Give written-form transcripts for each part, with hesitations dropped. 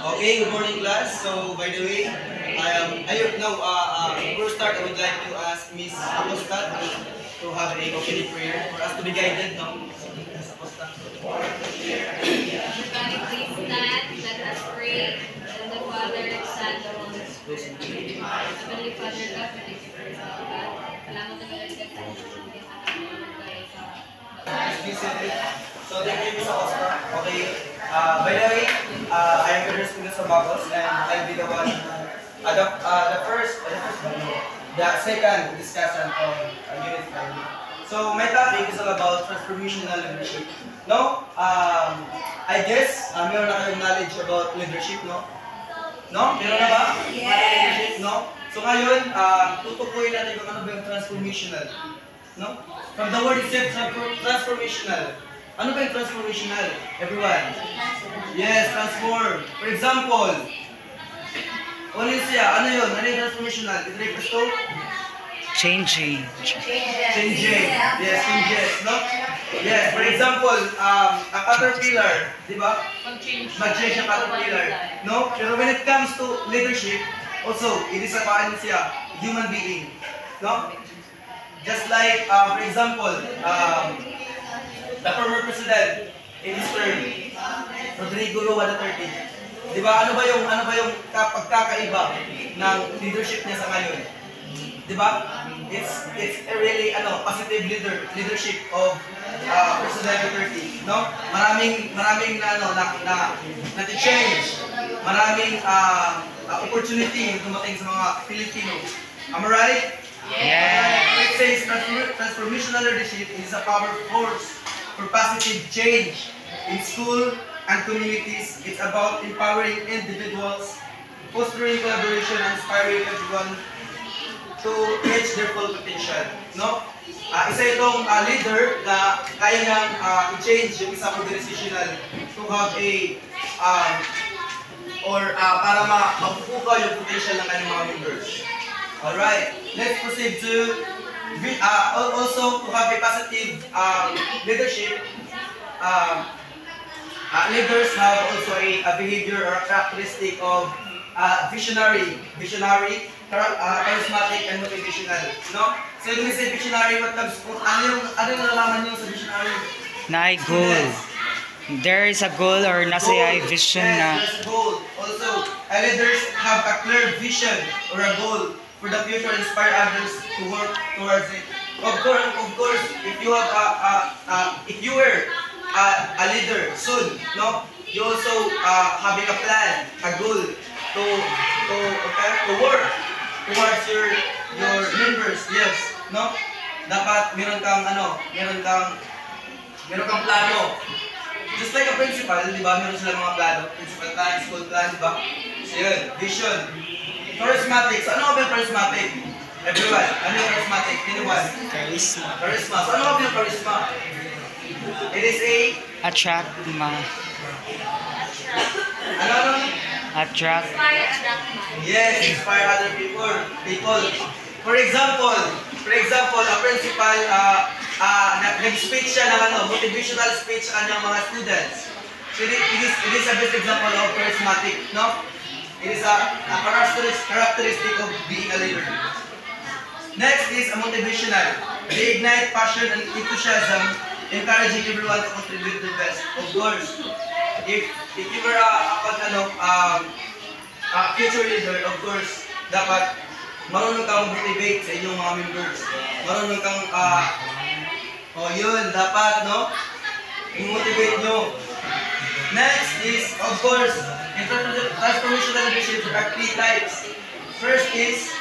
Okay, good morning class. So by the way, before start, I would like to ask Miss Acosta to have a opening prayer for us to be guided, no? Miss Acosta. Everybody please stand. Let us pray. And the Father, Son, the Holy Spirit. Heavenly Father God, we thank you for this God. Salamat na nalagdag sa bigyan sa kanyang gaya sa Please sit it. So thank you, Miss Acosta. Okay. By the way, I am the student of Bagos, and I'll be the one the second discussion of Unit 5. So my topic is all about transformational leadership. No? I guess meron na kayong knowledge about leadership, no? No? Meron na ba? Yes. Leadership, no? So ngayon, tutukuyin natin kung ano ba yung transformational. No? From the word itself, transformational. Ano ba yung transformational? Everyone? Yes, transform. For example, siya, ano yun? Ano yung transformational? It refers to? Changing. Changing. Yes, changes, no? Yes, for example, a caterpillar, di ba? Mag-change ang caterpillar, no? Pero when it comes to leadership, also, it is a human being, no? Just like, for example, the former president in his term, Rodrigo Roa III. Di ba? Ano ba yung pagkakaiba ng leadership niya sa ngayon? Di ba? It's a really positive leadership of President Duterte, no? Maraming na change. Maraming opportunity yung dumating sa mga Filipino. Am I right? Yeah. It says transformational leadership is a powerful force for positive change in school and communities. It's about empowering individuals, fostering collaboration, and inspiring everyone to reach their full potential. No? Isa itong leader na kaya niyang i-change yung isang organizational to have a para mapupukaw yung potential ng kanyang mga members. Alright, let's proceed to also to have a positive leadership. Leaders have also a behavior or a characteristic of visionary, charismatic, and motivational. No? So when we say visionary, ano yung nalalaman niyo sa visionary? Na goal. There is a goal or nasa ay vision na. There's a goal. Also, leaders have a clear vision or a goal for the future, inspire others to work towards it. Of course, if you have if you were a leader soon, no, you also having a plan, a goal to work towards your members. Yes, no. Dapat meron kang plano. Just like a principal, di ba? Meron silang mga plano, principal plan, school plan, di ba? So yun, vision. Charismatic. So ano ba yung charismatic? Everyone, ano yung charismatic? Anyone? Charisma. Charisma. So ano ba yung charisma? It is a... Attract Attract. Yes, inspire other people. For example, a principal nag-speech siya ng motivational speech sa kanyang mga students. So it is a best example of charismatic, no? It is a characteristic of being a leader. Next is a motivational. They ignite passion and enthusiasm, encouraging everyone to contribute their best. Of course, if you were a future leader, of course, dapat marunong kang motivate sa inyong mga members. Marunong kang yun, dapat, no? I-motivate nyo. Next is, of course, in transformational leadership, there are 3 types. First is,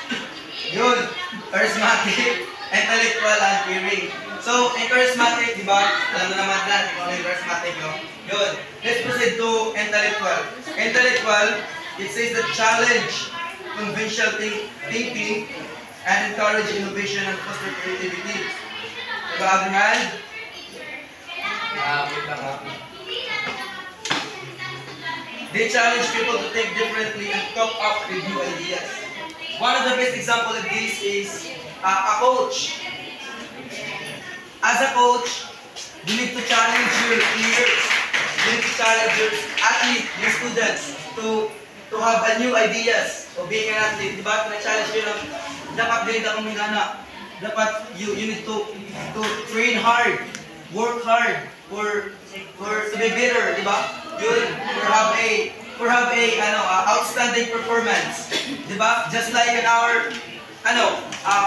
yun, charismatic, intellectual, and caring. So, in charismatic, di ba? Alam na naman natin kung ano yung charismatic, no? Yun. Let's proceed to intellectual. Intellectual, it says that challenge conventional thinking and encourage innovation and foster creativity. On the other hand, they challenge people to think differently and come up with new ideas. One of the best examples of this is a coach. As a coach, you need to challenge your players. You need to challenge your athlete, your students. students to have a new ideas of being an athlete, di ba? Na-challenge kayo ng dapat ganito akong minana. Dapat you need to train hard, work hard for to be better, di ba? Yun, for have a outstanding performance, di ba? Just like in our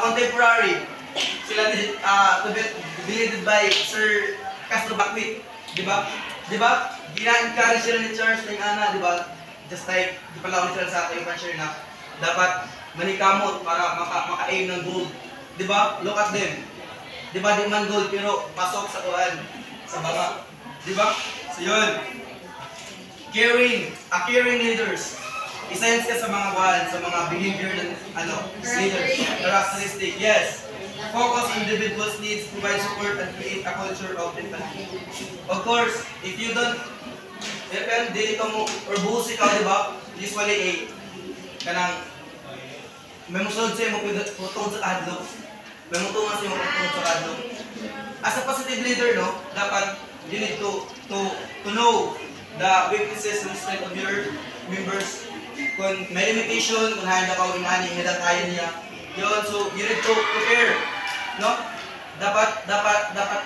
contemporary, sila believed by Sir Castro Backwit, di ba? Di ba? Gina-encourage sila ni Charles ng di ba? Just like, di pala ako literal sa akin yung share na dapat manikamot para maka-aim ng gold. Di ba? Look at them. Di ba? Di man gold pero pasok sa kuhan, sa banga. Di ba? So yun. Caring leaders. Isa yun ka sa mga kuhan, sa mga behavior ng leaders. Characteristic. Yes. Focus on individuals' needs, provide support, and create a culture of empathy. Of course, if you don't, dili ka mo, or buhos ikaw, di ba? Usually, kanang, may musunod sa'yo mo putong sa kadlo. May mutungan sa'yo mo putong sa kadlo. As a positive leader, no, dapat, you need to know the weaknesses and strength of your members. Kung may limitation, kung handa ka o imani, hindi kaya niya. Yun, so you need to prepare, no? Dapat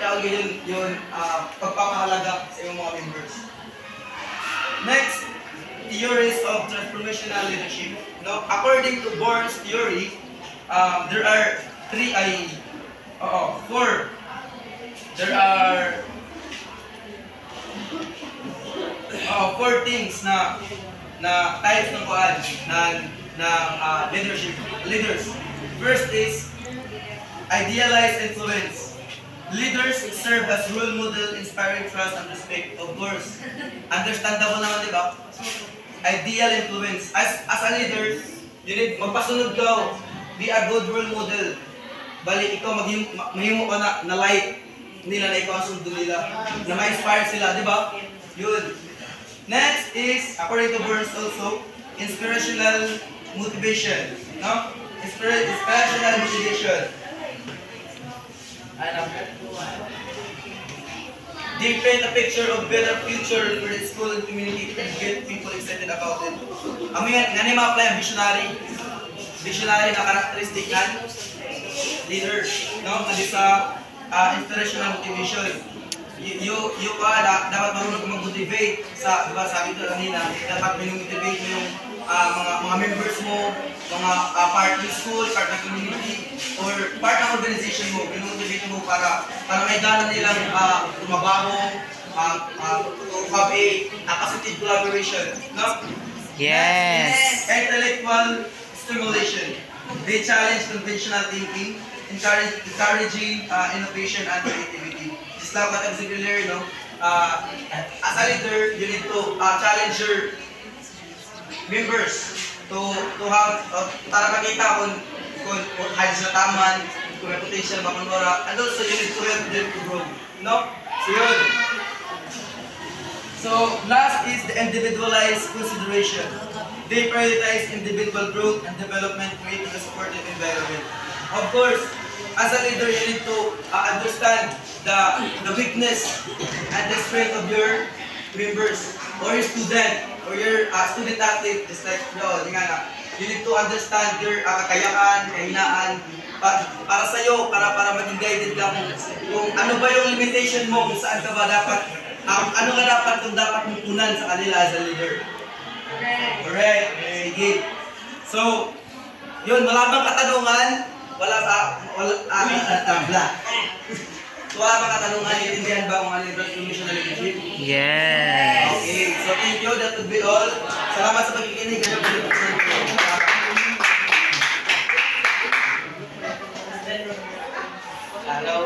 ka yun pagpapahalaga sa iyong mga members. Next, theories of transformational leadership. No, according to Bourne's theory, there are four. There are four things na types ng kuan na leaders. First is idealized influence. Leaders serve as role model, inspiring trust and respect. Of course, understandable naman, di ba? Ideal influence. As a leader, you need magpasunod ka, be a good role model. Bali, ikaw mahimo ka na light nila na ikaw ang sundo nila, na ma-inspire sila, di ba? Yun. Next is, according to Burns also, inspirational motivation. No? Inspirational motivation. They paint a picture of better future for the school and community and get people excited about it. Ang mga ma-apply ang visionary na characteristic ng leader, no? Kasi sa inspirational motivation. Dapat marunong kang mag-motivate sa, diba, sabi ko kanina, dapat motivate mo yung mga members mo, mga part ng school, part ng community, or part ng organization mo, motivate mo para may gana nilang tumabaho, have a positive collaboration, no? Yes. Intellectual stimulation. They challenge conventional thinking, encouraging innovation and creativity. Just like what I said earlier, no? As a leader, you need to challenge your members to have para makita kung high sila taman, kung may potential makunwara, and also you need to help them to grow, no? So yun. So last is the individualized consideration. They prioritize individual growth and development, creating a supportive environment. Of course, as a leader, you need to understand the weakness and the strength of your members or your student or your student athlete, just like you need to understand your kakayahan, kahinaan para sa iyo, para maging guided ka kung ano ba yung limitation mo, kung saan ka ba dapat, ano ka dapat mong tunan sa kanila as a leader. Correct. Sige. So, yun, wala bang katanungan? Wala bang katanungan? Itindihan ba kung ano yung transformational leadership? Yes. Okay, so thank you. That would be all. Salamat sa pagkikinig. Hello.